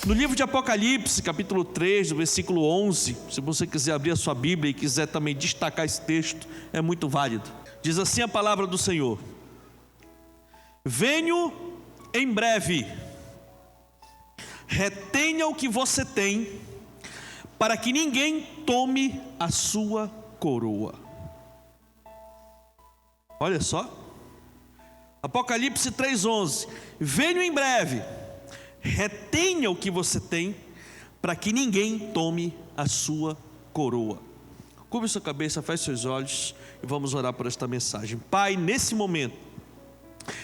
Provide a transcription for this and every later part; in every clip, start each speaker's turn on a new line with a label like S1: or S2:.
S1: No livro de Apocalipse, capítulo 3, do versículo 11, se você quiser abrir a sua Bíblia e quiser também destacar esse texto, é muito válido. Diz assim a palavra do Senhor: venho em breve, retenha o que você tem, para que ninguém tome a sua coroa. Olha só, Apocalipse 3:11, venho em breve, retenha o que você tem, para que ninguém tome a sua coroa. Curve sua cabeça, feche seus olhos e vamos orar por esta mensagem. Pai, nesse momento,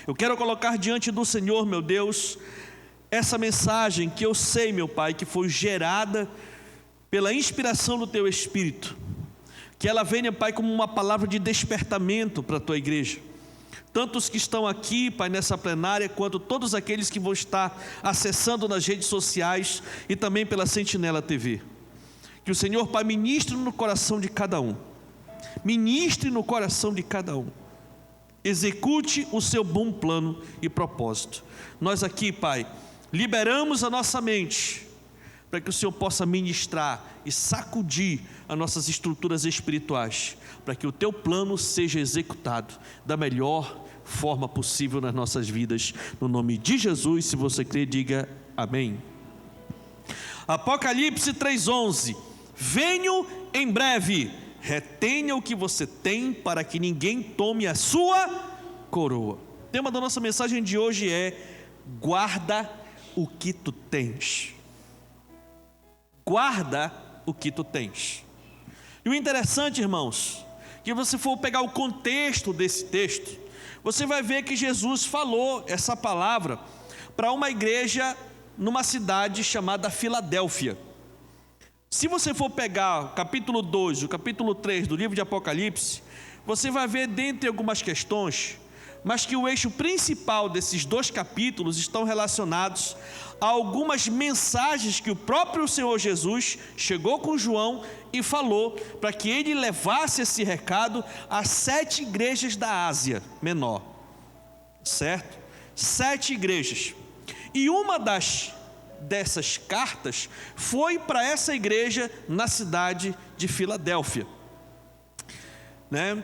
S1: eu quero colocar diante do Senhor, meu Deus, essa mensagem que eu sei, meu Pai, que foi gerada pela inspiração do Teu Espírito. Que ela venha, Pai, como uma palavra de despertamento para a Tua igreja. Tanto os que estão aqui, Pai, nessa plenária, quanto todos aqueles que vão estar acessando nas redes sociais e também pela Sentinela TV. Que o Senhor, Pai, ministre no coração de cada um. Ministre no coração de cada um. Execute o seu bom plano e propósito. Nós aqui, Pai, liberamos a nossa mente, para que o Senhor possa ministrar e sacudir as nossas estruturas espirituais, para que o Teu plano seja executado da melhor forma possível nas nossas vidas, no nome de Jesus. Se você crê, diga amém. Apocalipse 3:11, venho em breve, retenha o que você tem, para que ninguém tome a sua coroa. O tema da nossa mensagem de hoje é: guarda o que tu tens. Guarda o que tu tens. E o interessante, irmãos, que você for pegar o contexto desse texto, você vai ver que Jesus falou essa palavra para uma igreja numa cidade chamada Filadélfia. Se você for pegar o capítulo 2 e o capítulo 3 do livro de Apocalipse, você vai ver, dentre algumas questões, mas que o eixo principal desses dois capítulos estão relacionados a algumas mensagens que o próprio Senhor Jesus chegou com João e falou para que ele levasse esse recado às 7 igrejas da Ásia Menor, certo? 7 igrejas. E uma dessas cartas foi para essa igreja na cidade de Filadélfia, né?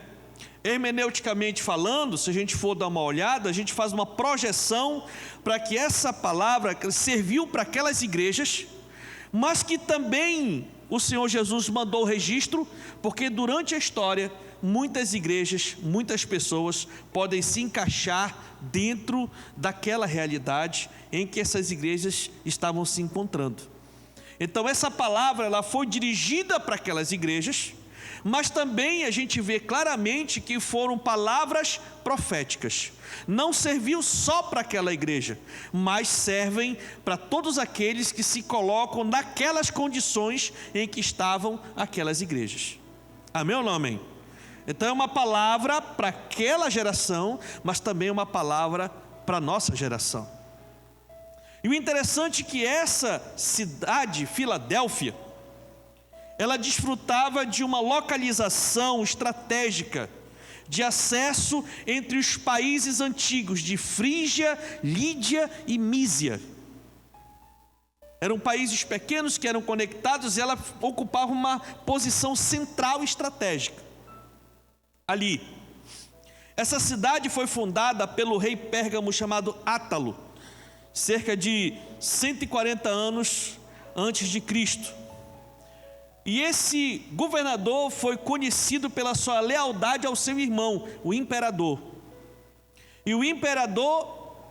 S1: Hermeneuticamente falando, se a gente for dar uma olhada, a gente faz uma projeção para que essa palavra serviu para aquelas igrejas, mas que também o Senhor Jesus mandou o registro, porque durante a história, muitas igrejas, muitas pessoas podem se encaixar dentro daquela realidade em que essas igrejas estavam se encontrando. Então essa palavra, ela foi dirigida para aquelas igrejas, mas também a gente vê claramente que foram palavras proféticas. Não serviu só para aquela igreja, mas servem para todos aqueles que se colocam naquelas condições em que estavam aquelas igrejas. Amém ou não amém? Então é uma palavra para aquela geração, mas também uma palavra para a nossa geração. E o interessante é que essa cidade, Filadélfia, ela desfrutava de uma localização estratégica de acesso entre os países antigos de Frígia, Lídia e Mísia. Eram países pequenos que eram conectados e ela ocupava uma posição central estratégica ali. Essa cidade foi fundada pelo rei pérgamo chamado Átalo, cerca de 140 anos antes de Cristo. E esse governador foi conhecido pela sua lealdade ao seu irmão, o imperador. E o imperador,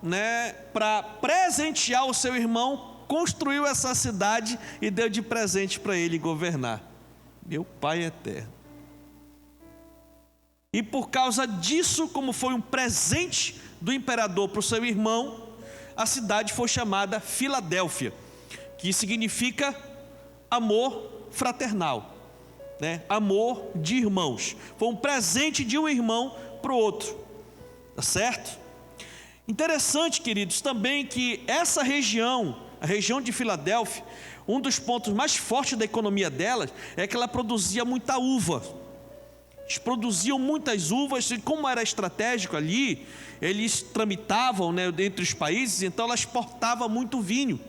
S1: para presentear o seu irmão, construiu essa cidade e deu de presente para ele governar. Meu Pai eterno. E por causa disso, como foi um presente do imperador para o seu irmão, a cidade foi chamada Filadélfia, que significa amor fraternal, amor de irmãos. Foi um presente de um irmão para o outro, tá certo? Interessante, queridos, também que essa região, a região de Filadélfia, um dos pontos mais fortes da economia dela é que ela produzia muita uva. Eles produziam muitas uvas e, como era estratégico ali, eles tramitavam entre os países, então ela exportava muito vinho.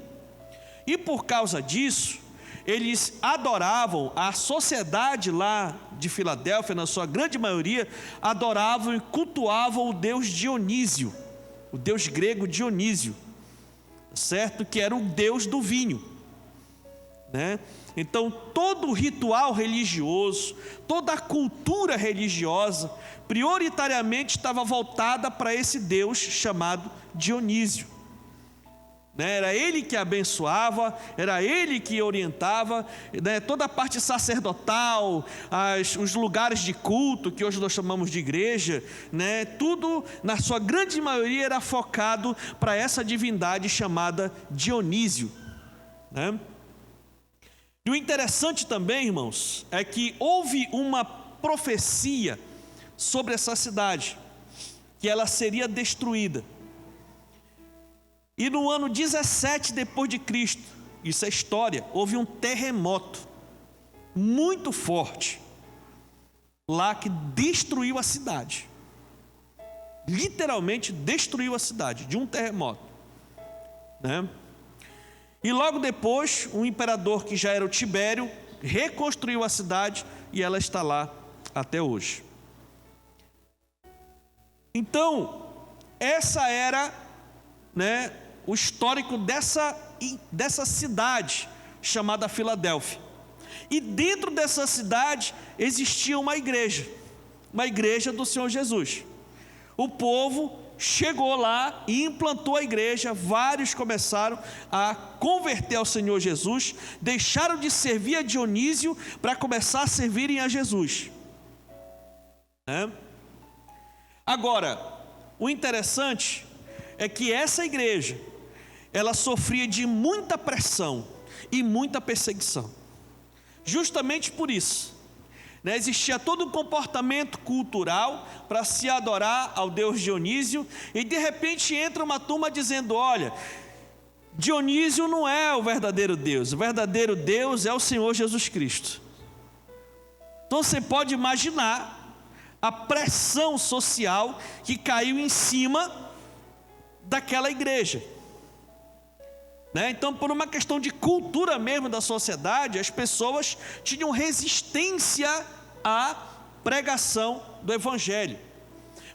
S1: E por causa disso, eles adoravam, a sociedade lá de Filadélfia, na sua grande maioria, adoravam e cultuavam o deus Dionísio, o deus grego Dionísio, certo? Que era o deus do vinho, né? Então, todo o ritual religioso, toda a cultura religiosa, prioritariamente estava voltada para esse deus chamado Dionísio. Era ele que abençoava, era ele que orientava, né? Toda a parte sacerdotal, os lugares de culto, que hoje nós chamamos de igreja, né? Tudo, na sua grande maioria, era focado para essa divindade chamada Dionísio, né? E o interessante também, irmãos, é que houve uma profecia sobre essa cidade, que ela seria destruída. E no ano 17 depois de Cristo, isso é história, houve um terremoto muito forte lá que destruiu a cidade. Literalmente destruiu a cidade de um terremoto, né? E logo depois, o imperador, que já era o Tibério, reconstruiu a cidade e ela está lá até hoje. Então, essa era, né, o histórico dessa cidade chamada Filadélfia. E dentro dessa cidade existia uma igreja do Senhor Jesus. O povo chegou lá e implantou a igreja, vários começaram a converter ao Senhor Jesus, deixaram de servir a Dionísio para começar a servirem a Jesus, né? Agora, o interessante é que essa igreja, ela sofria de muita pressão e muita perseguição. Justamente por isso, né, existia todo um comportamento cultural para se adorar ao deus Dionísio, e de repente entra uma turma dizendo: olha, Dionísio não é o verdadeiro Deus é o Senhor Jesus Cristo. Então você pode imaginar a pressão social que caiu em cima daquela igreja, né? Então, por uma questão de cultura mesmo da sociedade, as pessoas tinham resistência à pregação do Evangelho.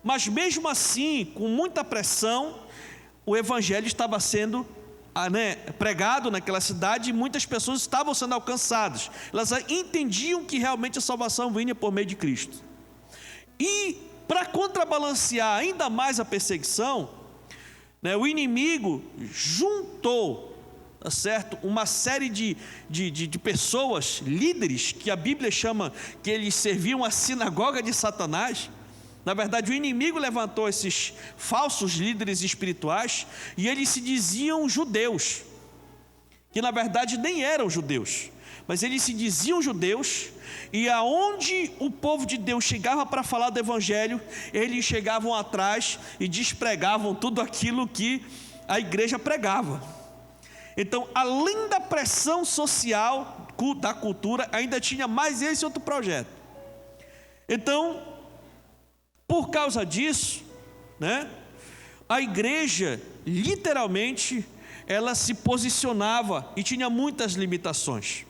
S1: Mas mesmo assim, com muita pressão, o Evangelho estava sendo pregado naquela cidade, e muitas pessoas estavam sendo alcançadas. Elas entendiam que realmente a salvação vinha por meio de Cristo. E para contrabalancear ainda mais a perseguição, né, o inimigo juntou, certo, uma série de pessoas, líderes, que a Bíblia chama que eles serviam a sinagoga de Satanás. Na verdade, o inimigo levantou esses falsos líderes espirituais, e eles se diziam judeus, que na verdade nem eram judeus, mas eles se diziam judeus, e aonde o povo de Deus chegava para falar do Evangelho, eles chegavam atrás e despregavam tudo aquilo que a igreja pregava. Então, além da pressão social da cultura, ainda tinha mais esse outro projeto. Então, por causa disso, né, a igreja, literalmente, ela se posicionava e tinha muitas limitações.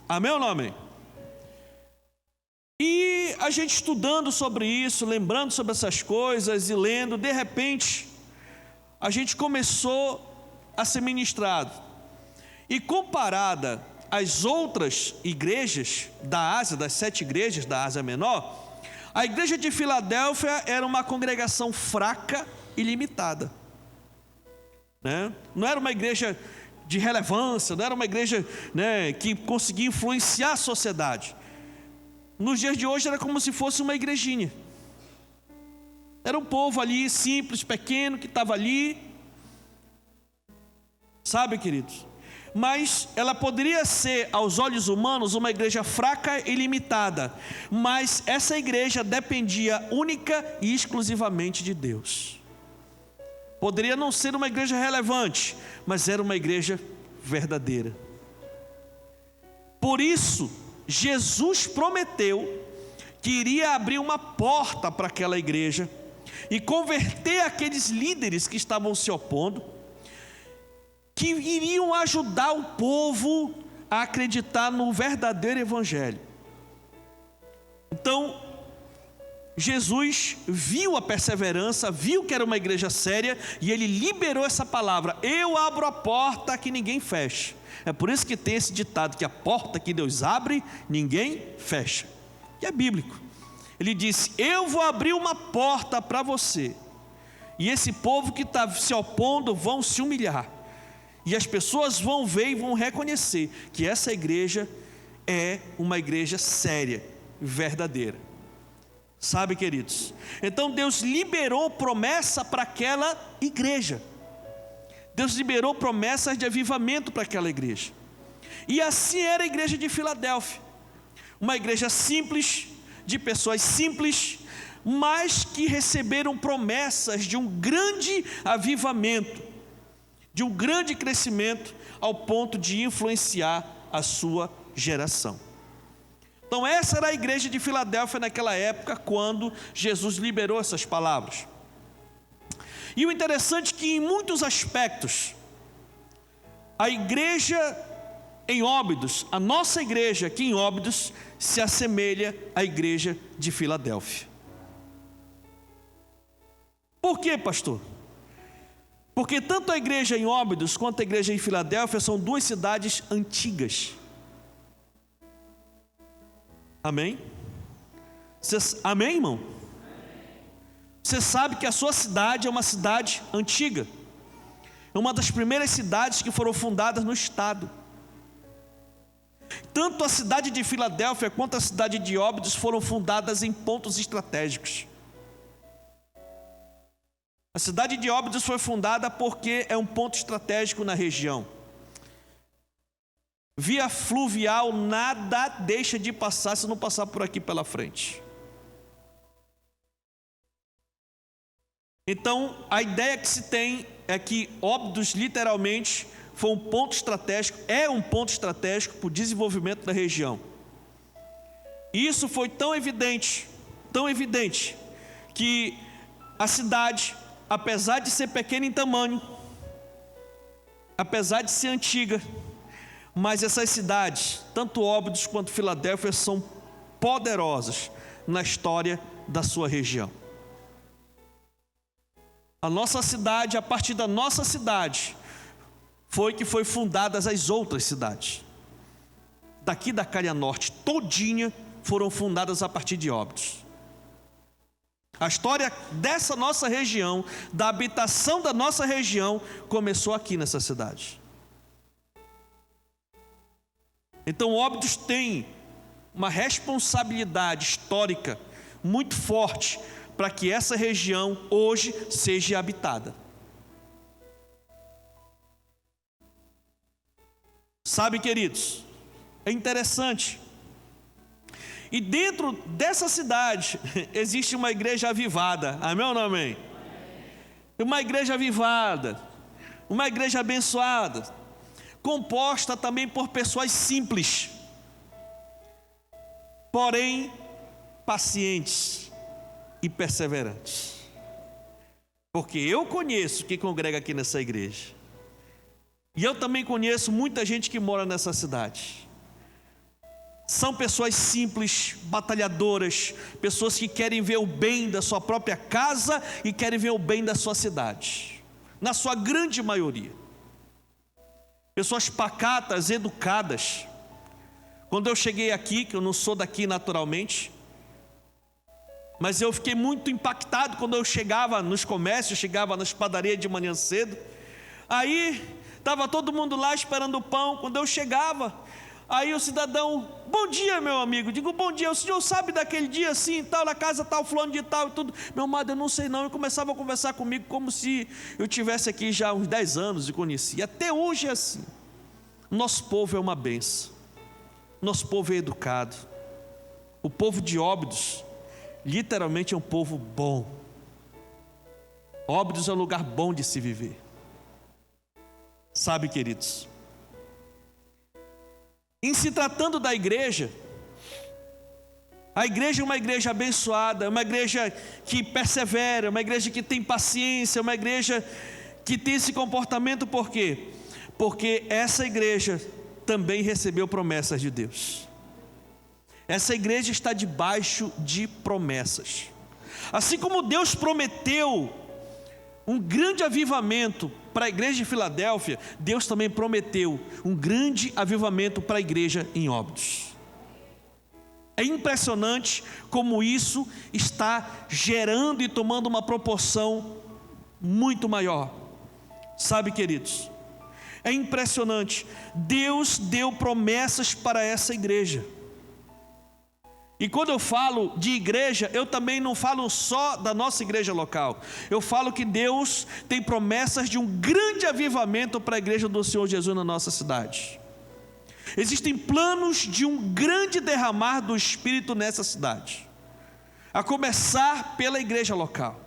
S1: Amém ou não amém? E a gente estudando sobre isso, lembrando sobre essas coisas e lendo, de repente, a gente começou a ser ministrado. E comparada às outras igrejas da Ásia, das 7 igrejas da Ásia Menor, a igreja de Filadélfia era uma congregação fraca e limitada, né? Não era uma igreja de relevância, não era uma igreja, né, que conseguia influenciar a sociedade. Nos dias de hoje era como se fosse uma igrejinha. Era um povo ali simples, pequeno, que estava ali, sabe, queridos? Mas ela poderia ser, aos olhos humanos, uma igreja fraca e limitada, mas essa igreja dependia única e exclusivamente de Deus. Poderia não ser uma igreja relevante, mas era uma igreja verdadeira. Por isso, Jesus prometeu que iria abrir uma porta para aquela igreja e converter aqueles líderes que estavam se opondo. que iriam ajudar o povo a acreditar no verdadeiro evangelho. Então, Jesus viu a perseverança, viu que era uma igreja séria, e ele liberou essa palavra: eu abro a porta que ninguém fecha. É por isso que tem esse ditado, que a porta que Deus abre, ninguém fecha, que é bíblico. Ele disse: eu vou abrir uma porta para você, e esse povo que está se opondo vão se humilhar, e as pessoas vão ver e vão reconhecer que essa igreja é uma igreja séria, verdadeira. Sabe, queridos? Então Deus liberou promessa para aquela igreja. Deus liberou promessas de avivamento para aquela igreja. E assim era a igreja de Filadélfia. Uma igreja simples, de pessoas simples, mas que receberam promessas de um grande avivamento, de um grande crescimento, ao ponto de influenciar a sua geração. Então essa era a igreja de Filadélfia naquela época, quando Jesus liberou essas palavras. E o interessante é que em muitos aspectos, a igreja em Óbidos, a nossa igreja aqui em Óbidos, se assemelha à igreja de Filadélfia. Por quê, pastor? Porque tanto a igreja em Óbidos quanto a igreja em Filadélfia são duas cidades antigas. Amém? Amém, irmão? Você sabe que a sua cidade é uma cidade antiga. É uma das primeiras cidades que foram fundadas no estado. Tanto a cidade de Filadélfia quanto a cidade de Óbidos foram fundadas em pontos estratégicos. A cidade de Óbidos foi fundada porque é um ponto estratégico na região. Via fluvial, nada deixa de passar se não passar por aqui pela frente. Então, a ideia que se tem é que Óbidos literalmente foi um ponto estratégico, é um ponto estratégico para o desenvolvimento da região. E isso foi tão evidente, que a cidade, apesar de ser pequena em tamanho, apesar de ser antiga, mas essas cidades, tanto Óbidos quanto Filadélfia, são poderosas na história da sua região. A nossa cidade, a partir da nossa cidade, foi fundadas as outras cidades. Daqui da Calha Norte, todinha, foram fundadas a partir de Óbidos. A história dessa nossa região, da habitação da nossa região, começou aqui nessa cidade. Então Óbidos tem uma responsabilidade histórica muito forte para que essa região hoje seja habitada. Sabe, queridos, é interessante. E dentro dessa cidade existe uma igreja avivada. Amém ou não amém? Uma igreja avivada, uma igreja abençoada, composta também por pessoas simples, porém pacientes e perseverantes. Porque eu conheço quem congrega aqui nessa igreja, e eu também conheço muita gente que mora nessa cidade. São pessoas simples, batalhadoras, pessoas que querem ver o bem da sua própria casa e querem ver o bem da sua cidade, na sua grande maioria. Pessoas pacatas, educadas. Quando eu cheguei aqui, que eu não sou daqui naturalmente, mas eu fiquei muito impactado quando eu chegava nos comércios, chegava nas padarias de manhã cedo. Aí estava todo mundo lá esperando o pão. Quando eu chegava, aí o cidadão: bom dia, meu amigo. Digo: bom dia, o senhor sabe daquele dia assim, tal, na casa tal, fulano de tal e tudo? Meu amado, eu não sei não. E começava a conversar comigo como se eu tivesse aqui já uns 10 anos e conhecia. Até hoje é assim. Nosso povo é uma benção. Nosso povo é educado. O povo de Óbidos literalmente é um povo bom. Óbidos é um lugar bom de se viver. Sabe, queridos, em se tratando da igreja, a igreja é uma igreja abençoada, é uma igreja que persevera, uma igreja que tem paciência, uma igreja que tem esse comportamento. Por quê? Porque essa igreja também recebeu promessas de Deus. Essa igreja está debaixo de promessas. Assim como Deus prometeu um grande avivamento para a igreja de Filadélfia, Deus também prometeu um grande avivamento para a igreja em Óbidos. É impressionante como isso está gerando e tomando uma proporção muito maior. Sabe, queridos, é impressionante. Deus deu promessas para essa igreja. E quando eu falo de igreja, eu também não falo só da nossa igreja local. Eu falo que Deus tem promessas de um grande avivamento para a igreja do Senhor Jesus na nossa cidade. Existem planos de um grande derramar do Espírito nessa cidade, a começar pela igreja local.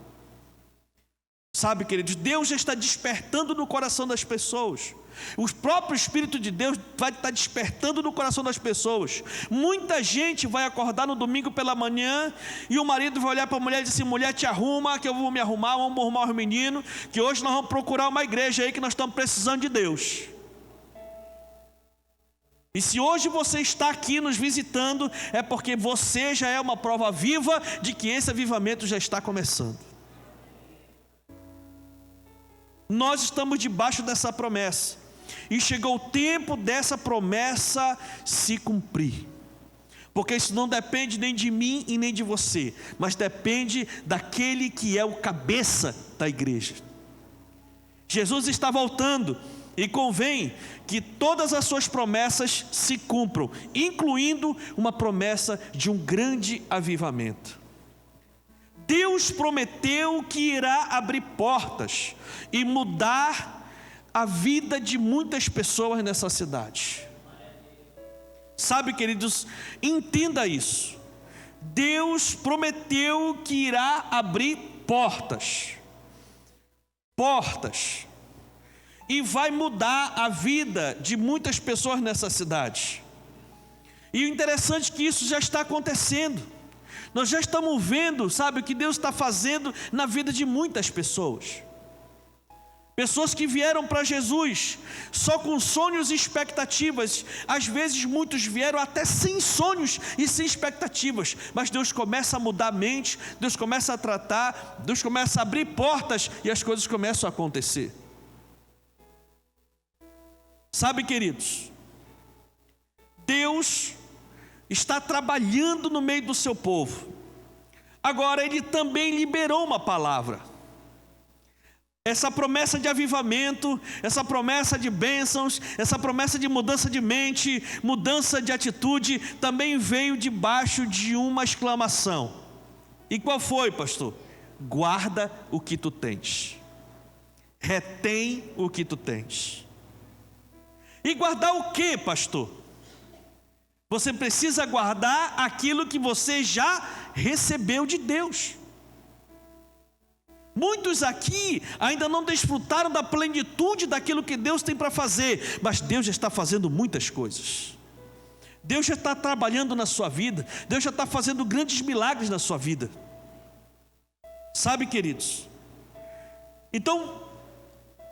S1: Sabe, queridos, Deus já está despertando no coração das pessoas. O próprio Espírito de Deus vai estar despertando no coração das pessoas. Muita gente vai acordar no domingo pela manhã e o marido vai olhar para a mulher e dizer assim: mulher, te arruma, que eu vou me arrumar, vamos arrumar os meninos, que hoje nós vamos procurar uma igreja aí que nós estamos precisando de Deus. E se hoje você está aqui nos visitando, é porque você já é uma prova viva de que esse avivamento já está começando. Nós estamos debaixo dessa promessa, e chegou o tempo dessa promessa se cumprir, porque isso não depende nem de mim e nem de você, mas depende daquele que é o cabeça da igreja. Jesus está voltando, e convém que todas as suas promessas se cumpram, incluindo uma promessa de um grande avivamento. Deus prometeu que irá abrir portas e mudar a vida de muitas pessoas nessa cidade. Sabe, queridos, entenda isso. Deus prometeu que irá abrir portas, e vai mudar a vida de muitas pessoas nessa cidade. E o interessante é que isso já está acontecendo. Nós já estamos vendo, sabe, o que Deus está fazendo na vida de muitas pessoas. Pessoas que vieram para Jesus só com sonhos e expectativas. Às vezes muitos vieram até sem sonhos e sem expectativas. Mas Deus começa a mudar a mente, Deus começa a tratar, Deus começa a abrir portas e as coisas começam a acontecer. Sabe, queridos, Deus está trabalhando no meio do seu povo. Agora Ele também liberou uma palavra. Essa promessa de avivamento, essa promessa de bênçãos, essa promessa de mudança de mente, mudança de atitude, também veio debaixo de uma exclamação. E qual foi, pastor? Guarda o que tu tens. Retém o que tu tens. E guardar o que, pastor? Você precisa guardar aquilo que você já recebeu de Deus. Muitos aqui ainda não desfrutaram da plenitude daquilo que Deus tem para fazer, mas Deus já está fazendo muitas coisas. Deus já está trabalhando na sua vida, Deus já está fazendo grandes milagres na sua vida. Sabe, queridos? Então,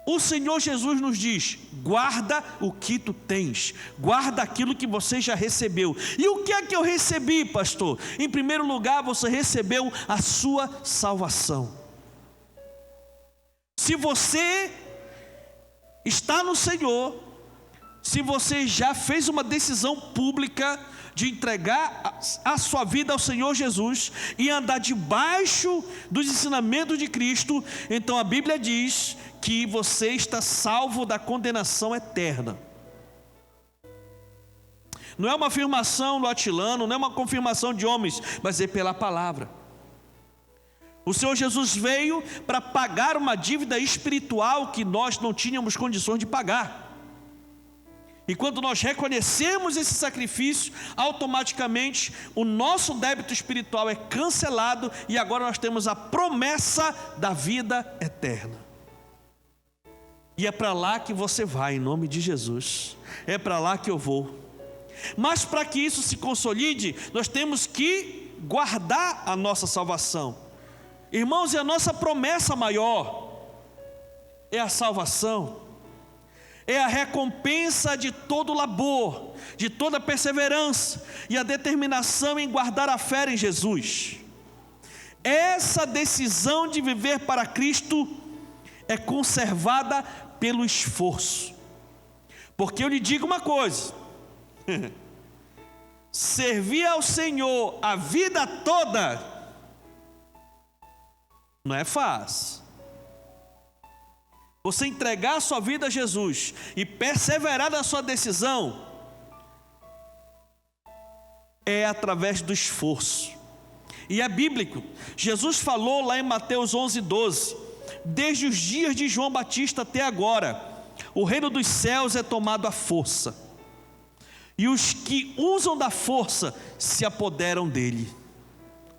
S1: o Senhor Jesus nos diz: guarda o que tu tens, guarda aquilo que você já recebeu. E o que é que eu recebi, pastor? Em primeiro lugar, você recebeu a sua salvação. Se você está no Senhor, se você já fez uma decisão pública de entregar a sua vida ao Senhor Jesus e andar debaixo dos ensinamentos de Cristo, então a Bíblia diz que você está salvo da condenação eterna. Não é uma afirmação do Atilano, não é uma confirmação de homens, mas é pela palavra. O Senhor Jesus veio para pagar uma dívida espiritual que nós não tínhamos condições de pagar. E quando nós reconhecemos esse sacrifício, automaticamente o nosso débito espiritual é cancelado e agora nós temos a promessa da vida eterna. E é para lá que você vai, em nome de Jesus. É para lá que eu vou. Mas para que isso se consolide, nós temos que guardar a nossa salvação. Irmãos, e a nossa promessa maior é a salvação. é a recompensa de todo labor, de toda perseverança e a determinação em guardar a fé em Jesus. Essa decisão de viver para Cristo é conservada pelo esforço. Porque eu lhe digo uma coisa: servir ao Senhor a vida toda não é fácil. Você entregar a sua vida a Jesus e perseverar na sua decisão é através do esforço. E é bíblico. Jesus falou lá em Mateus 11:12: desde os dias de João Batista até agora, o reino dos céus é tomado à força, e os que usam da força se apoderam dele.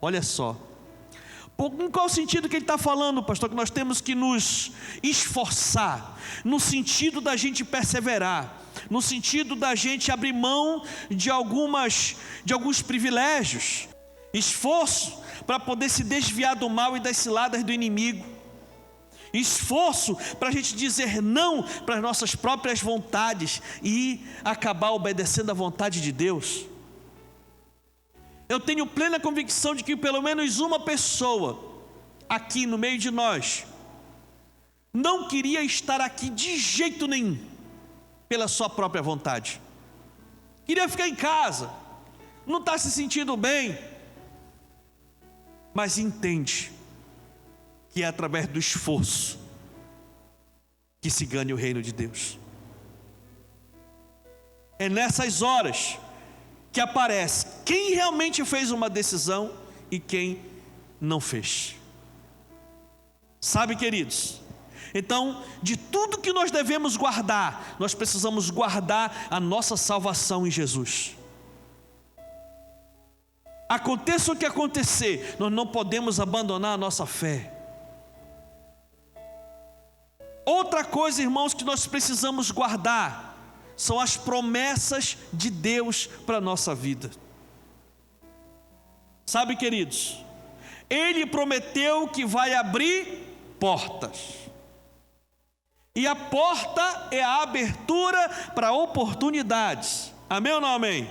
S1: Olha só. Em qual sentido que ele está falando, pastor? Que nós temos que nos esforçar, no sentido da gente perseverar, no sentido da gente abrir mão de alguns privilégios, esforço para poder se desviar do mal e das ciladas do inimigo, esforço para a gente dizer não para as nossas próprias vontades e acabar obedecendo à vontade de Deus. Eu tenho plena convicção de que pelo menos uma pessoa aqui no meio de nós não queria estar aqui de jeito nenhum pela sua própria vontade. Queria ficar em casa, não está se sentindo bem, mas entende que é através do esforço que se ganha o reino de Deus. É nessas horas que aparece quem realmente fez uma decisão e quem não fez. Sabe, queridos? Então, de tudo que nós devemos guardar, nós precisamos guardar a nossa salvação em Jesus. Aconteça o que acontecer, nós não podemos abandonar a nossa fé. Outra coisa, irmãos, que nós precisamos guardar são as promessas de Deus para a nossa vida. Sabe, queridos, Ele prometeu que vai abrir portas, e a porta é a abertura para oportunidades. Amém ou não amém?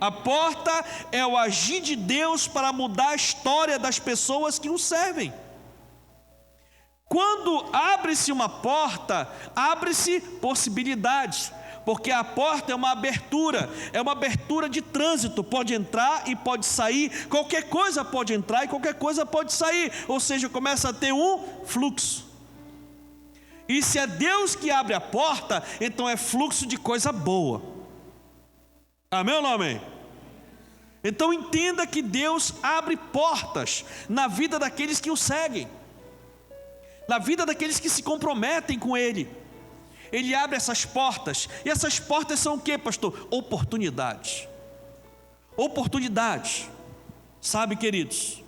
S1: A porta é o agir de Deus para mudar a história das pessoas que o servem. Quando abre-se uma porta, abre-se possibilidades, porque a porta é uma abertura de trânsito, pode entrar e pode sair, qualquer coisa pode entrar e qualquer coisa pode sair, ou seja, começa a ter um fluxo. E se é Deus que abre a porta, então é fluxo de coisa boa. Amém ou não amém? Então entenda que Deus abre portas na vida daqueles que o seguem, na vida daqueles que se comprometem com Ele. Ele abre essas portas, e essas portas são o que, pastor? Oportunidades. Oportunidades. Sabe, queridos,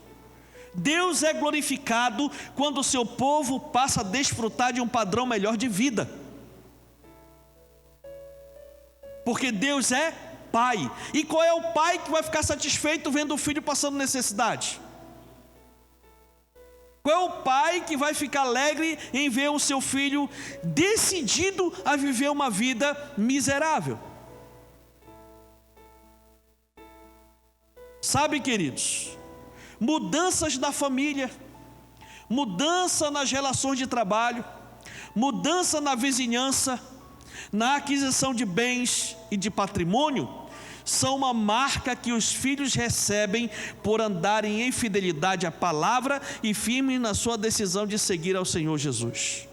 S1: Deus é glorificado quando o seu povo passa a desfrutar de um padrão melhor de vida, porque Deus é Pai. E qual é o pai que vai ficar satisfeito vendo o filho passando necessidade? Qual é o pai que vai ficar alegre em ver o seu filho decidido a viver uma vida miserável? Sabe, queridos, mudanças na família, mudança nas relações de trabalho, mudança na vizinhança, na aquisição de bens e de patrimônio, são uma marca que os filhos recebem por andarem em fidelidade à palavra e firmes na sua decisão de seguir ao Senhor Jesus.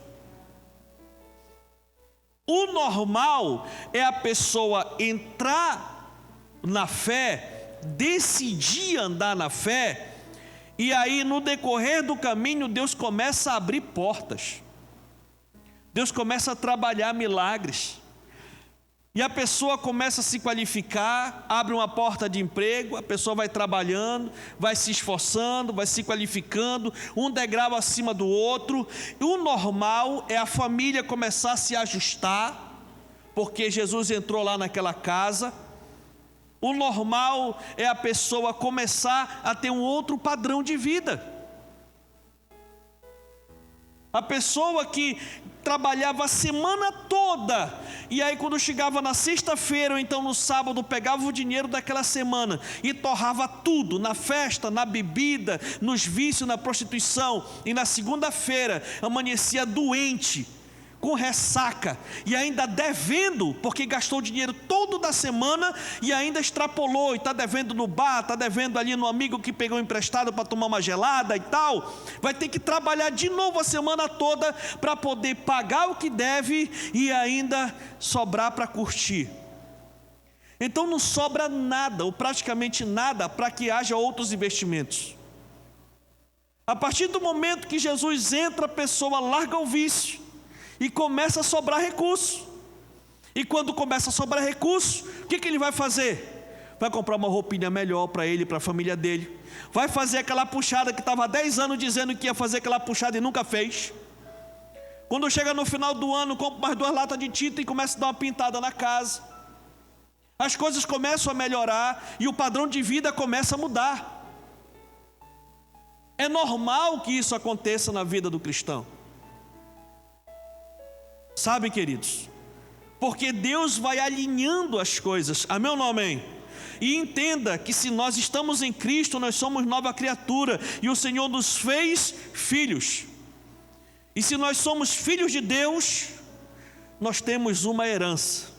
S1: O normal é a pessoa entrar na fé, decidir andar na fé, e aí no decorrer do caminho Deus começa a abrir portas, Deus começa a trabalhar milagres, e a pessoa começa a se qualificar, abre uma porta de emprego, a pessoa vai trabalhando, vai se esforçando, vai se qualificando, um degrau acima do outro. E o normal é a família começar a se ajustar, porque Jesus entrou lá naquela casa. O normal é a pessoa começar a ter um outro padrão de vida. A pessoa que trabalhava a semana toda, e aí quando chegava na sexta-feira, ou então no sábado, pegava o dinheiro daquela semana e torrava tudo, na festa, na bebida, nos vícios, na prostituição, e na segunda-feira amanhecia doente, com ressaca, e ainda devendo, porque gastou o dinheiro todo da semana, e ainda extrapolou, e está devendo no bar, está devendo ali no amigo que pegou emprestado para tomar uma gelada e tal, vai ter que trabalhar de novo a semana toda, para poder pagar o que deve, e ainda sobrar para curtir. Então não sobra nada, ou praticamente nada, para que haja outros investimentos. A partir do momento que Jesus entra, a pessoa larga o vício, e começa a sobrar recurso. E quando começa a sobrar recurso, o que ele vai fazer? Vai comprar uma roupinha melhor para ele e para a família dele. Vai fazer aquela puxada que estava há 10 anos dizendo que ia fazer aquela puxada e nunca fez. Quando chega no final do ano, compra mais 2 latas de tinta e começa a dar uma pintada na casa. As coisas começam a melhorar e o padrão de vida começa a mudar. É normal que isso aconteça na vida do cristão. Sabe, queridos, porque Deus vai alinhando as coisas, amém ou não amém? E entenda que se nós estamos em Cristo, nós somos nova criatura, e o Senhor nos fez filhos, e se nós somos filhos de Deus, nós temos uma herança.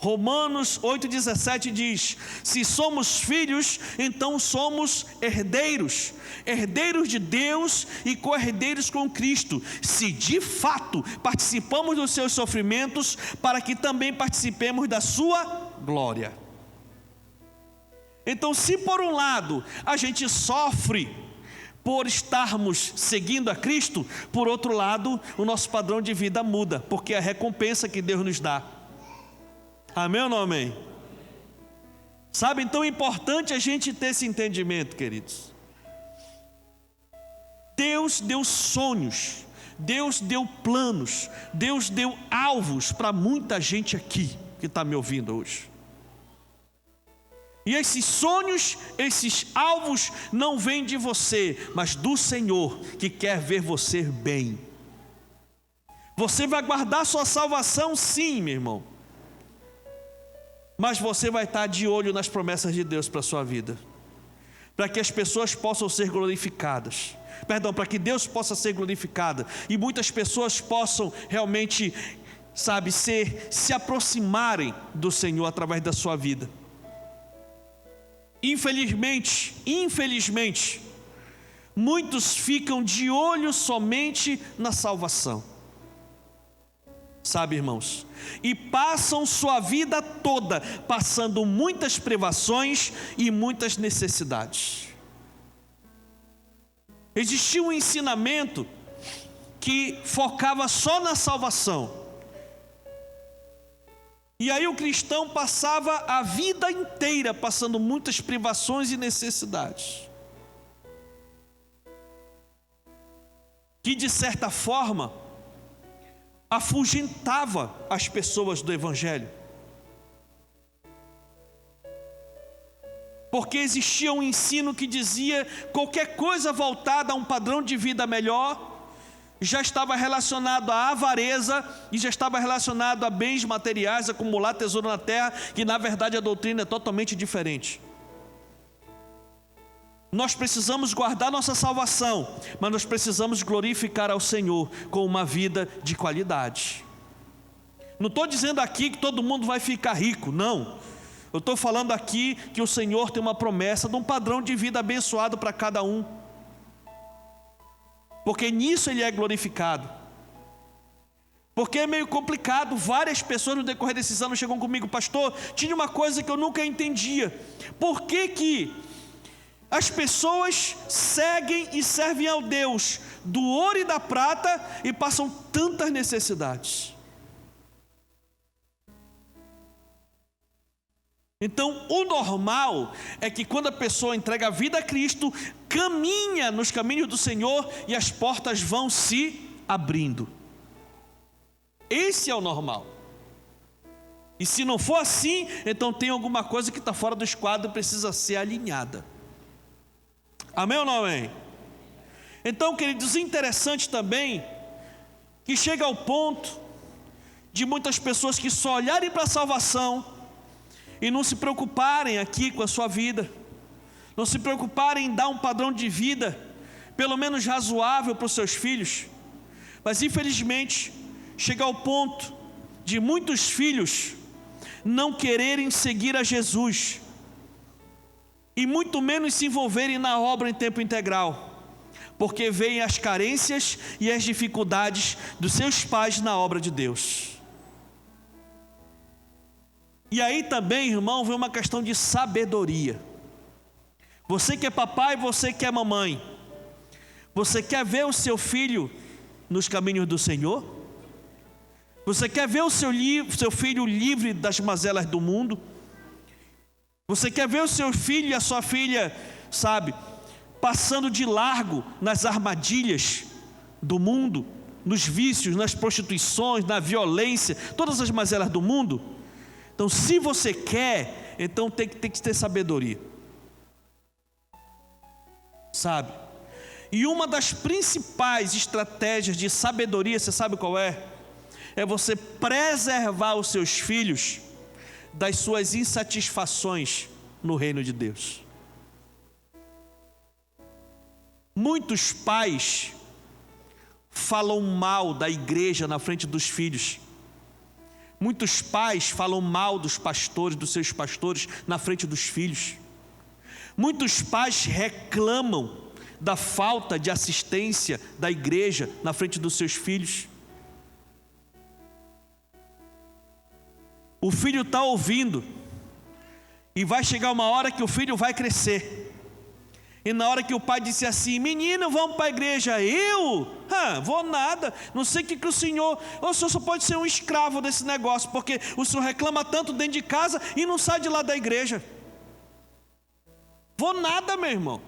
S1: Romanos 8,17 diz: se somos filhos, então somos herdeiros, herdeiros de Deus e co-herdeiros com Cristo, se de fato participamos dos seus sofrimentos, para que também participemos da sua glória. Então, se por um lado a gente sofre por estarmos seguindo a Cristo, por outro lado o nosso padrão de vida muda, porque é a recompensa que Deus nos dá. Amém ou não amém? Sabe, então é importante a gente ter esse entendimento, queridos. Deus deu sonhos, Deus deu planos, Deus deu alvos para muita gente aqui que está me ouvindo hoje. E esses sonhos, esses alvos não vêm de você, mas do Senhor, que quer ver você bem. Você vai guardar sua salvação, sim, meu irmão, mas você vai estar de olho nas promessas de Deus para a sua vida, para que as pessoas possam ser glorificadas, para que Deus possa ser glorificado, e muitas pessoas possam realmente, se aproximarem do Senhor através da sua vida. Infelizmente, muitos ficam de olho somente na salvação. Sabe, irmãos, e passam sua vida toda passando muitas privações e muitas necessidades. Existia um ensinamento que focava só na salvação, e aí o cristão passava a vida inteira passando muitas privações e necessidades, que de certa forma afugentava as pessoas do Evangelho, porque existia um ensino que dizia qualquer coisa voltada a um padrão de vida melhor já estava relacionado à avareza e já estava relacionado a bens materiais, acumular tesouro na terra, que na verdade a doutrina é totalmente diferente. Nós precisamos guardar nossa salvação, mas nós precisamos glorificar ao Senhor com uma vida de qualidade. Não estou dizendo aqui que todo mundo vai ficar rico, não. Eu estou falando aqui que o Senhor tem uma promessa de um padrão de vida abençoado para cada um, porque nisso Ele é glorificado. Porque é meio complicado, várias pessoas no decorrer desses anos chegam comigo: pastor, tinha uma coisa que eu nunca entendia, por que as pessoas seguem e servem ao Deus do ouro e da prata e passam tantas necessidades? Então, o normal é que quando a pessoa entrega a vida a Cristo, caminha nos caminhos do Senhor e as portas vão se abrindo. Esse é o normal. E se não for assim, então tem alguma coisa que está fora do esquadro e precisa ser alinhada. Amém ou não amém? Então, queridos, interessante também que chega ao ponto de muitas pessoas que só olharem para a salvação e não se preocuparem aqui com a sua vida, não se preocuparem em dar um padrão de vida, pelo menos razoável para os seus filhos, mas infelizmente chega ao ponto de muitos filhos não quererem seguir a Jesus, e muito menos se envolverem na obra em tempo integral, porque veem as carências e as dificuldades dos seus pais na obra de Deus. E aí também, irmão, vem uma questão de sabedoria. Você que é papai, você que é mamãe, você quer ver o seu filho nos caminhos do Senhor? Você quer ver o seu filho livre das mazelas do mundo? Você quer ver o seu filho e a sua filha, passando de largo nas armadilhas do mundo, nos vícios, nas prostituições, na violência, todas as mazelas do mundo? Então, se você quer, então tem que ter sabedoria. E uma das principais estratégias de sabedoria, você sabe qual é? É você preservar os seus filhos das suas insatisfações no reino de Deus. Muitos pais falam mal da igreja na frente dos filhos. Muitos pais falam mal dos pastores, dos seus pastores, na frente dos filhos. Muitos pais reclamam da falta de assistência da igreja na frente dos seus filhos. O filho está ouvindo, e vai chegar uma hora que o filho vai crescer. E na hora que o pai disse assim: menino, vamos para a igreja. Vou nada, não sei o que o senhor só pode ser um escravo desse negócio, porque o senhor reclama tanto dentro de casa e não sai de lá da igreja. Vou nada, meu irmão.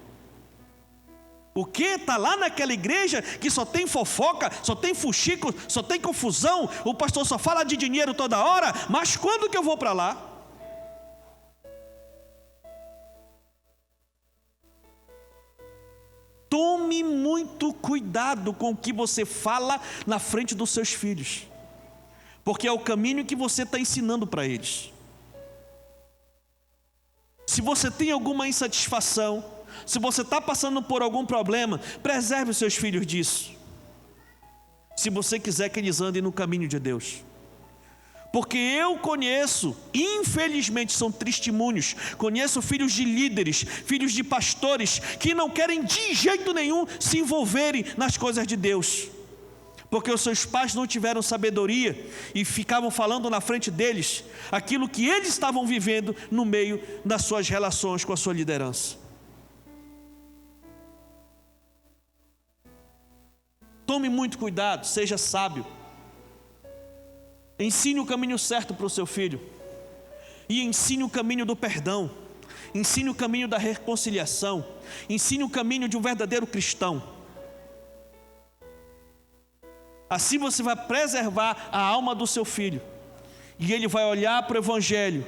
S1: O que? Está lá naquela igreja que só tem fofoca, só tem fuxico, só tem confusão, o pastor só fala de dinheiro toda hora, mas quando que eu vou para lá? Tome muito cuidado com o que você fala na frente dos seus filhos, porque é o caminho que você está ensinando para eles. Se você tem alguma insatisfação, se você está passando por algum problema, preserve os seus filhos disso, se você quiser que eles andem no caminho de Deus. Porque eu conheço, infelizmente são testemunhos, conheço filhos de líderes, filhos de pastores, que não querem de jeito nenhum se envolverem nas coisas de Deus, porque os seus pais não tiveram sabedoria e ficavam falando na frente deles aquilo que eles estavam vivendo no meio das suas relações com a sua liderança. Tome muito cuidado, seja sábio. Ensine o caminho certo para o seu filho, e ensine o caminho do perdão, ensine o caminho da reconciliação, ensine o caminho de um verdadeiro cristão. Assim você vai preservar a alma do seu filho, e ele vai olhar para o Evangelho,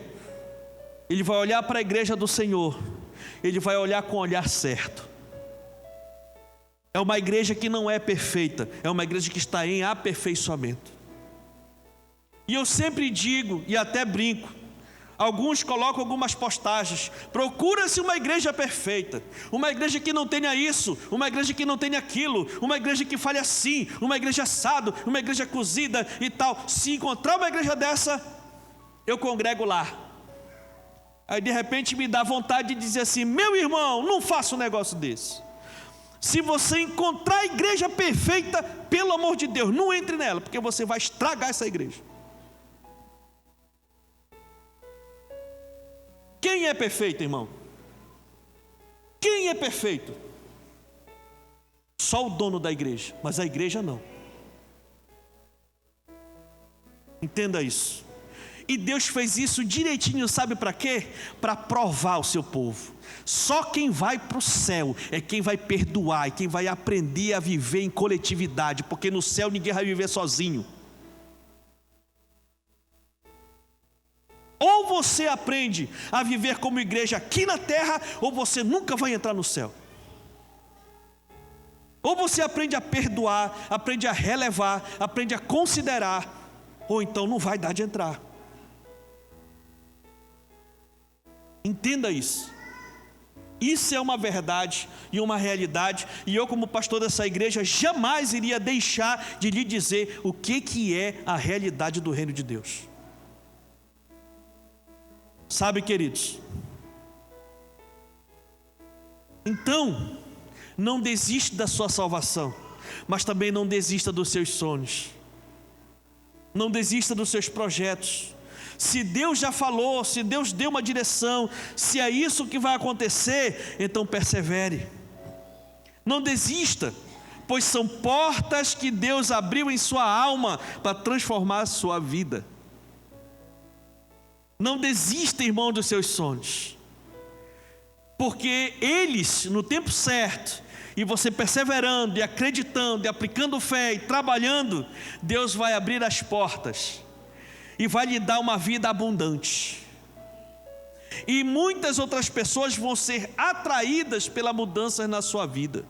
S1: ele vai olhar para a igreja do Senhor, ele vai olhar com o olhar certo. É uma igreja que não é perfeita, é uma igreja que está em aperfeiçoamento. E eu sempre digo, e até brinco, alguns colocam algumas postagens: procura-se uma igreja perfeita, uma igreja que não tenha isso, uma igreja que não tenha aquilo, uma igreja que fale assim, uma igreja assado, uma igreja cozida e tal. Se encontrar uma igreja dessa, eu congrego lá. Aí de repente me dá vontade de dizer assim: meu irmão, não faça um negócio desse. Se você encontrar a igreja perfeita, pelo amor de Deus, não entre nela, porque você vai estragar essa igreja. Quem é perfeito, irmão? Quem é perfeito? Só o dono da igreja, mas a igreja não. Entenda isso. E Deus fez isso direitinho, sabe para quê? Para provar o seu povo. Só quem vai para o céu é quem vai perdoar, e quem vai aprender a viver em coletividade, porque no céu ninguém vai viver sozinho. Ou você aprende a viver como igreja aqui na terra, ou você nunca vai entrar no céu. Ou você aprende a perdoar, aprende a relevar, aprende a considerar, ou então não vai dar de entrar. Entenda isso. Isso é uma verdade e uma realidade, e eu, como pastor dessa igreja, jamais iria deixar de lhe dizer o que é a realidade do reino de Deus. Sabe, queridos? Então, não desista da sua salvação, mas também não desista dos seus sonhos. Não desista dos seus projetos. Se Deus já falou, se Deus deu uma direção, se é isso que vai acontecer, então persevere. Não desista, pois são portas que Deus abriu em sua alma para transformar a sua vida. Não desista, irmão, dos seus sonhos, porque eles, no tempo certo, e você perseverando, e acreditando, e aplicando fé, e trabalhando, Deus vai abrir as portas e vai lhe dar uma vida abundante. E muitas outras pessoas vão ser atraídas pela mudança na sua vida.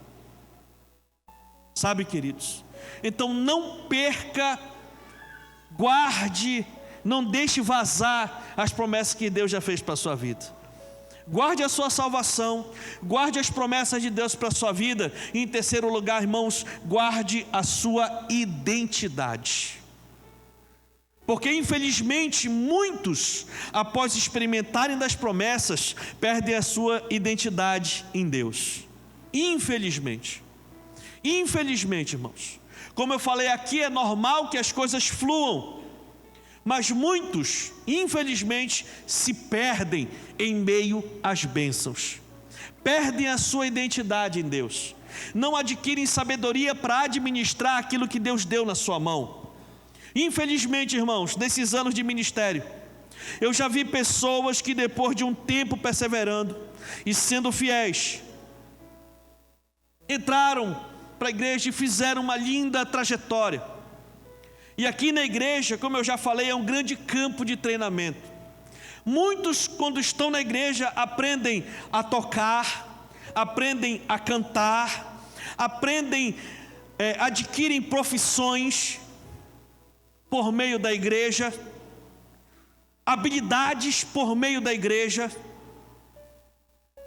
S1: Sabe, queridos? Então não perca, guarde, não deixe vazar as promessas que Deus já fez para a sua vida. Guarde a sua salvação, guarde as promessas de Deus para a sua vida. E em terceiro lugar, irmãos, guarde a sua identidade. Porque infelizmente muitos, após experimentarem das promessas, perdem a sua identidade em Deus. Infelizmente, irmãos, como eu falei aqui, é normal que as coisas fluam, mas muitos, infelizmente, se perdem em meio às bênçãos, perdem a sua identidade em Deus, não adquirem sabedoria para administrar aquilo que Deus deu na sua mão. Infelizmente, irmãos, nesses anos de ministério, eu já vi pessoas que depois de um tempo perseverando e sendo fiéis, entraram para a igreja e fizeram uma linda trajetória. E aqui na igreja, como eu já falei, é um grande campo de treinamento. Muitos, quando estão na igreja, aprendem a tocar, aprendem a cantar, adquirem profissões por meio da igreja, habilidades por meio da igreja.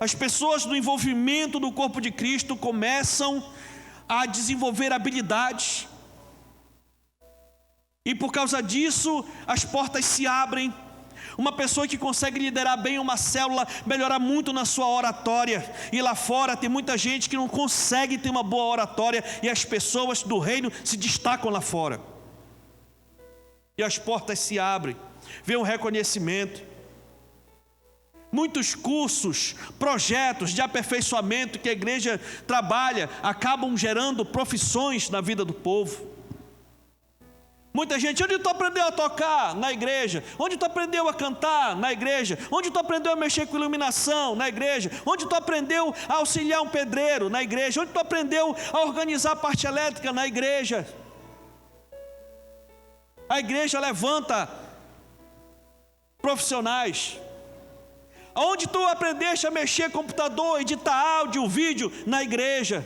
S1: As pessoas do envolvimento do corpo de Cristo começam a desenvolver habilidades, e por causa disso as portas se abrem. Uma pessoa que consegue liderar bem uma célula, melhorar muito na sua oratória, e lá fora tem muita gente que não consegue ter uma boa oratória, e as pessoas do reino se destacam lá fora, e as portas se abrem, vem um reconhecimento. Muitos cursos, projetos de aperfeiçoamento que a igreja trabalha, acabam gerando profissões na vida do povo. Muita gente, onde tu aprendeu a tocar? Na igreja. Onde tu aprendeu a cantar? Na igreja. Onde tu aprendeu a mexer com iluminação? Na igreja. Onde tu aprendeu a auxiliar um pedreiro? Na igreja. Onde tu aprendeu a organizar a parte elétrica? Na igreja. A igreja levanta profissionais. Onde tu aprendeste a mexer computador, editar áudio, vídeo? Na igreja.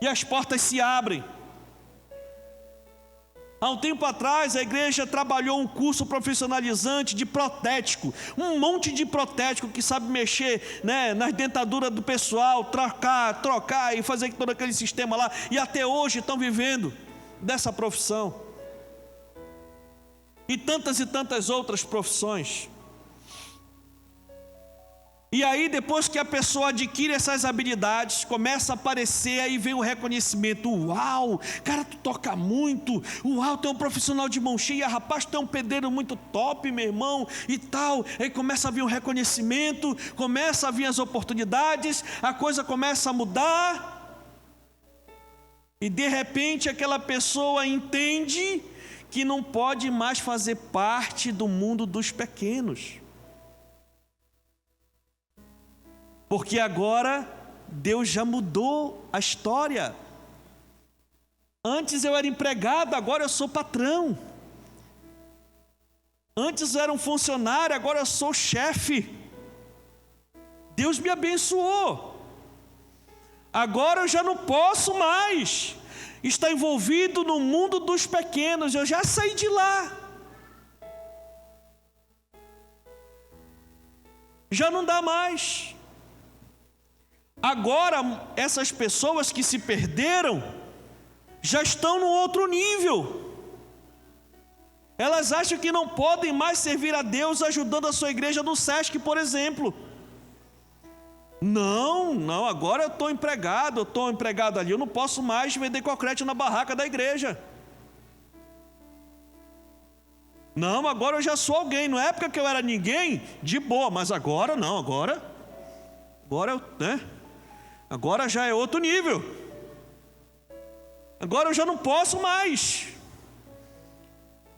S1: E as portas se abrem. Há um tempo atrás a igreja trabalhou um curso profissionalizante de protético, um monte de protético que sabe mexer, nas dentaduras do pessoal, trocar e fazer todo aquele sistema lá, e até hoje estão vivendo dessa profissão, e tantas outras profissões. E aí, depois que a pessoa adquire essas habilidades, começa a aparecer, aí vem o reconhecimento. Uau, cara, tu toca muito. Uau, tu é um profissional de mão cheia. Rapaz, tu é um pedreiro muito top, meu irmão, e tal. Aí começa a vir o reconhecimento, começa a vir as oportunidades, a coisa começa a mudar. E de repente aquela pessoa entende que não pode mais fazer parte do mundo dos pequenos. Porque agora Deus já mudou a história. Antes eu era empregado, agora eu sou patrão. Antes eu era um funcionário, agora eu sou chefe. Deus me abençoou. Agora eu já não posso mais estar envolvido no mundo dos pequenos, eu já saí de lá. Já não dá mais. Agora, essas pessoas que se perderam, já estão no outro nível. Elas acham que não podem mais servir a Deus ajudando a sua igreja no SESC, por exemplo. Não, agora eu estou empregado ali, eu não posso mais vender concreto na barraca da igreja. Não, agora eu já sou alguém. Na época que eu era ninguém, de boa, mas agora não, agora já é outro nível. Agora eu já não posso mais.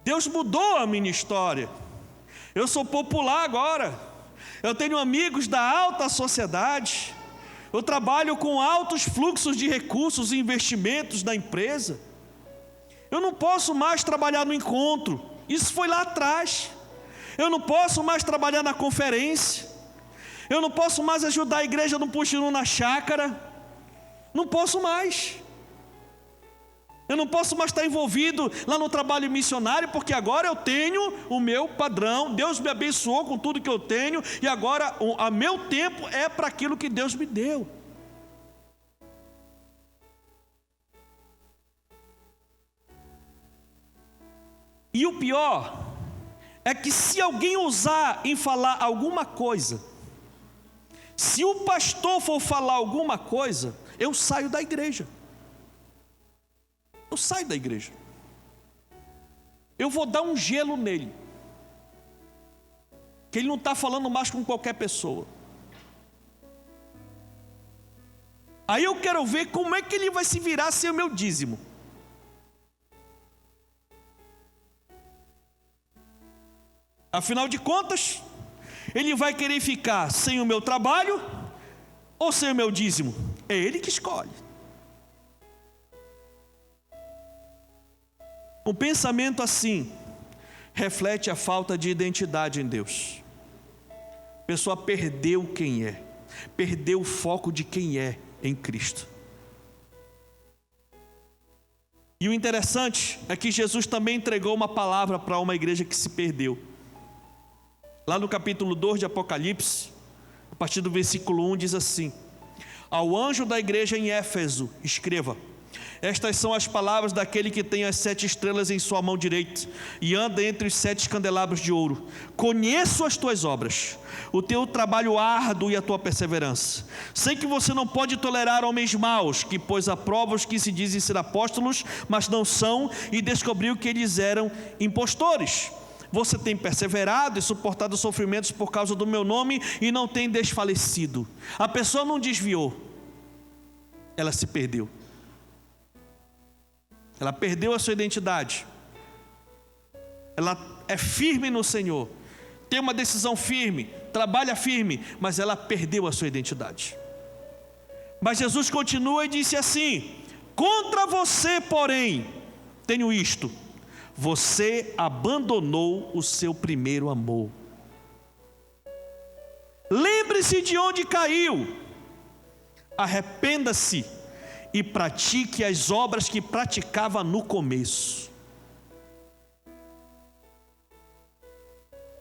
S1: Deus mudou a minha história. Eu sou popular agora. Eu tenho amigos da alta sociedade. Eu trabalho com altos fluxos de recursos e investimentos da empresa. Eu não posso mais trabalhar no encontro. Isso foi lá atrás. Eu não posso mais trabalhar na conferência. Eu não posso mais ajudar a igreja no puxirum na chácara. Não posso mais. Eu não posso mais estar envolvido lá no trabalho missionário, porque agora eu tenho o meu padrão. Deus me abençoou com tudo que eu tenho, e agora o meu tempo é para aquilo que Deus me deu. E o pior é que se alguém ousar em falar alguma coisa, se o pastor for falar alguma coisa, eu saio da igreja. Eu saio da igreja. Eu vou dar um gelo nele, que ele não está falando mais com qualquer pessoa. Aí eu quero ver como é que ele vai se virar sem o meu dízimo. Afinal de contas, ele vai querer ficar sem o meu trabalho ou sem o meu dízimo? É ele que escolhe. Um pensamento assim reflete a falta de identidade em Deus. A pessoa perdeu quem é, perdeu o foco de quem é em Cristo. E o interessante é que Jesus também entregou uma palavra para uma igreja que se perdeu. Lá no capítulo 2 de Apocalipse, a partir do versículo 1 diz assim: ao anjo da igreja em Éfeso, escreva: estas são as palavras daquele que tem as 7 estrelas em sua mão direita e anda entre os 7 candelabros de ouro. Conheço as tuas obras, o teu trabalho árduo e a tua perseverança. Sei que você não pode tolerar homens maus, que pôs à prova os que se dizem ser apóstolos, mas não são, e descobriu que eles eram impostores. Você tem perseverado e suportado sofrimentos por causa do meu nome e não tem desfalecido. A pessoa não desviou, ela se perdeu. Ela perdeu a sua identidade. Ela é firme no Senhor, tem uma decisão firme, trabalha firme, mas ela perdeu a sua identidade. Mas Jesus continua e disse assim: contra você, porém, tenho isto: você abandonou o seu primeiro amor. Lembre-se de onde caiu, arrependa-se e pratique as obras que praticava no começo.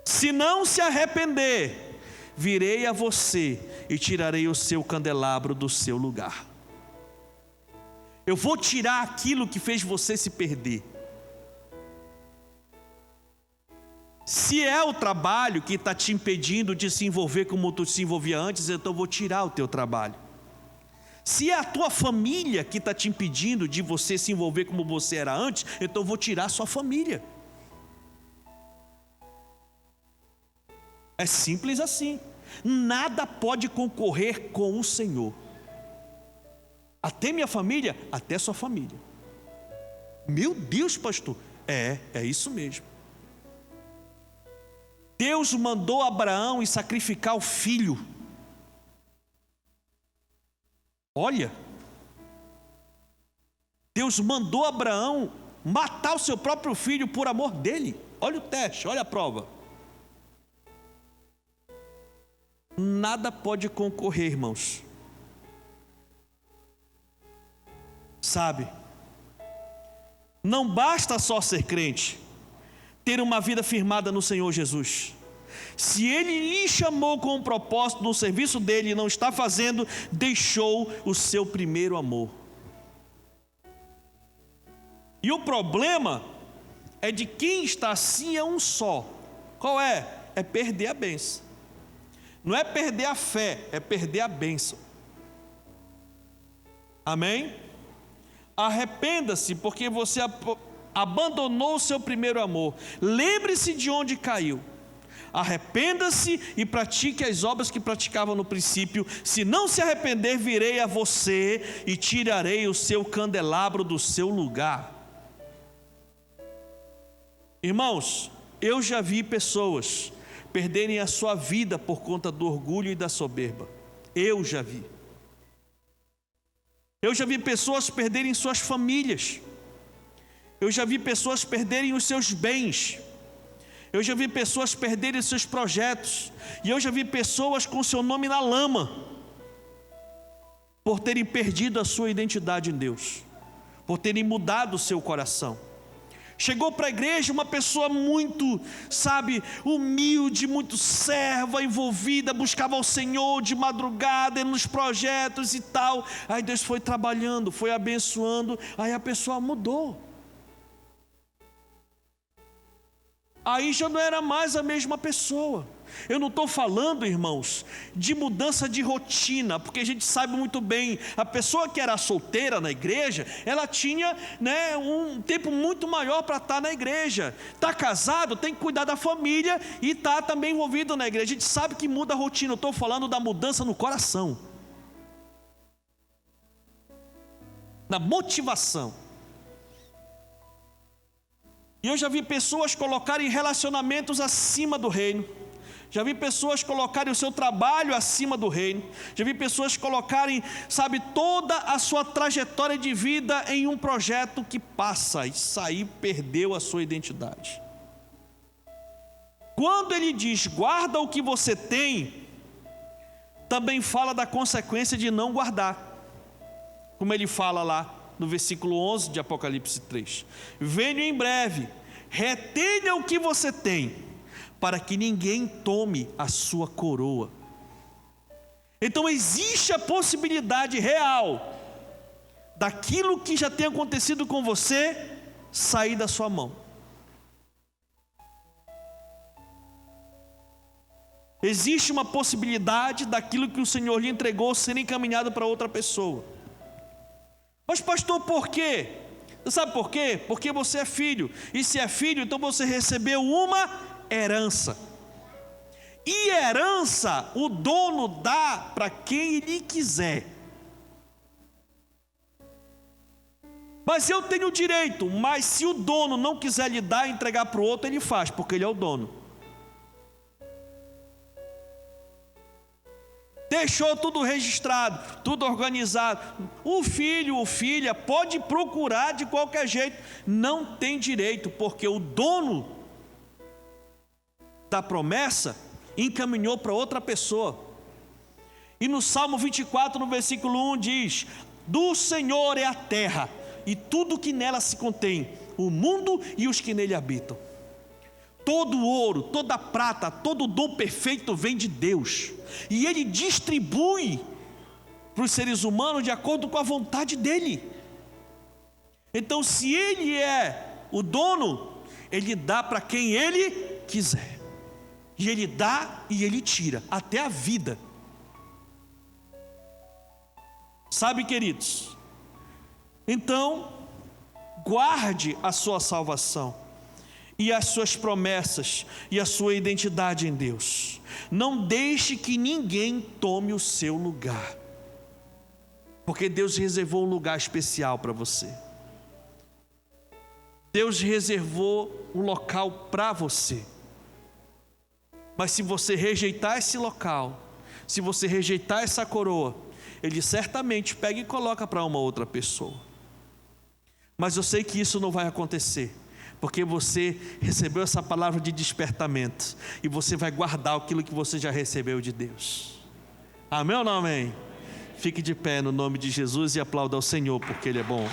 S1: Se não se arrepender, virei a você e tirarei o seu candelabro do seu lugar. Eu vou tirar aquilo que fez você se perder. Se é o trabalho que está te impedindo de se envolver como tu se envolvia antes, então eu vou tirar o teu trabalho. Se é a tua família que está te impedindo de você se envolver como você era antes, então eu vou tirar a sua família. É simples assim. Nada pode concorrer com o Senhor. Até minha família, até sua família. Meu Deus, pastor. É isso mesmo. Deus mandou Abraão ir sacrificar o filho. Olha, Deus mandou Abraão matar o seu próprio filho por amor dele. Olha o teste, olha a prova. Nada pode concorrer, irmãos, Sabe, não basta só ser crente, ter uma vida firmada no Senhor Jesus. Se Ele lhe chamou com um propósito no serviço dele e não está fazendo, deixou o seu primeiro amor. E o problema é de quem está assim é um só. Qual é? É perder a bênção. Não é perder a fé, é perder a bênção. Amém? Arrependa-se, porque você abandonou o seu primeiro amor. Lembre-se de onde caiu. Arrependa-se e pratique as obras que praticava no princípio. Se não se arrepender, virei a você e tirarei o seu candelabro do seu lugar. Irmãos, eu já vi pessoas perderem a sua vida por conta do orgulho e da soberba. Eu já vi. Eu já vi pessoas perderem suas famílias. Eu já vi pessoas perderem os seus bens. Eu já vi pessoas perderem os seus projetos. E eu já vi pessoas com seu nome na lama, por terem perdido a sua identidade em Deus, por terem mudado o seu coração. Chegou para a igreja uma pessoa muito, humilde, muito serva, envolvida, buscava o Senhor de madrugada, nos projetos e tal. Aí Deus foi trabalhando, foi abençoando, aí a pessoa mudou. Aí já não era mais a mesma pessoa. Eu não estou falando, irmãos, de mudança de rotina, porque a gente sabe muito bem, a pessoa que era solteira na igreja, ela tinha um tempo muito maior para estar na igreja. Está casado, tem que cuidar da família e está também envolvido na igreja. A gente sabe que muda a rotina. Eu estou falando da mudança no coração, na motivação. E eu já vi pessoas colocarem relacionamentos acima do reino. Já vi pessoas colocarem o seu trabalho acima do reino. Já vi pessoas colocarem, toda a sua trajetória de vida em um projeto que passa. Isso aí perdeu a sua identidade. Quando ele diz, guarda o que você tem, também fala da consequência de não guardar. Como ele fala lá no versículo 11 de Apocalipse 3. Venho em breve, retenha o que você tem, para que ninguém tome a sua coroa. Então existe a possibilidade real daquilo que já tem acontecido com você sair da sua mão. Existe uma possibilidade daquilo que o Senhor lhe entregou ser encaminhado para outra pessoa. Mas pastor, por quê? Você sabe por quê? Porque você é filho. E se é filho, então você recebeu uma herança. E herança, o dono dá para quem ele quiser. Mas eu tenho direito, mas se o dono não quiser lhe dar e entregar para o outro, ele faz, porque ele é o dono. Deixou tudo registrado, tudo organizado. O filho ou filha pode procurar de qualquer jeito, não tem direito, porque o dono da promessa encaminhou para outra pessoa. E no Salmo 24, no versículo 1 diz: do Senhor é a terra e tudo que nela se contém, o mundo e os que nele habitam. Todo ouro, toda prata, todo dom perfeito vem de Deus, e Ele distribui para os seres humanos de acordo com a vontade dEle. Então, se Ele é o dono, Ele dá para quem Ele quiser, e Ele dá e Ele tira, até a vida. Sabe, queridos? Então, guarde a sua salvação e as suas promessas e a sua identidade em Deus. Não deixe que ninguém tome o seu lugar, porque Deus reservou um lugar especial para você. Deus reservou um local para você. Mas se você rejeitar esse local, se você rejeitar essa coroa, Ele certamente pega e coloca para uma outra pessoa. Mas eu sei que isso não vai acontecer, porque você recebeu essa palavra de despertamento, e você vai guardar aquilo que você já recebeu de Deus. Amém ou não amém? Fique de pé no nome de Jesus e aplauda ao Senhor, porque Ele é bom.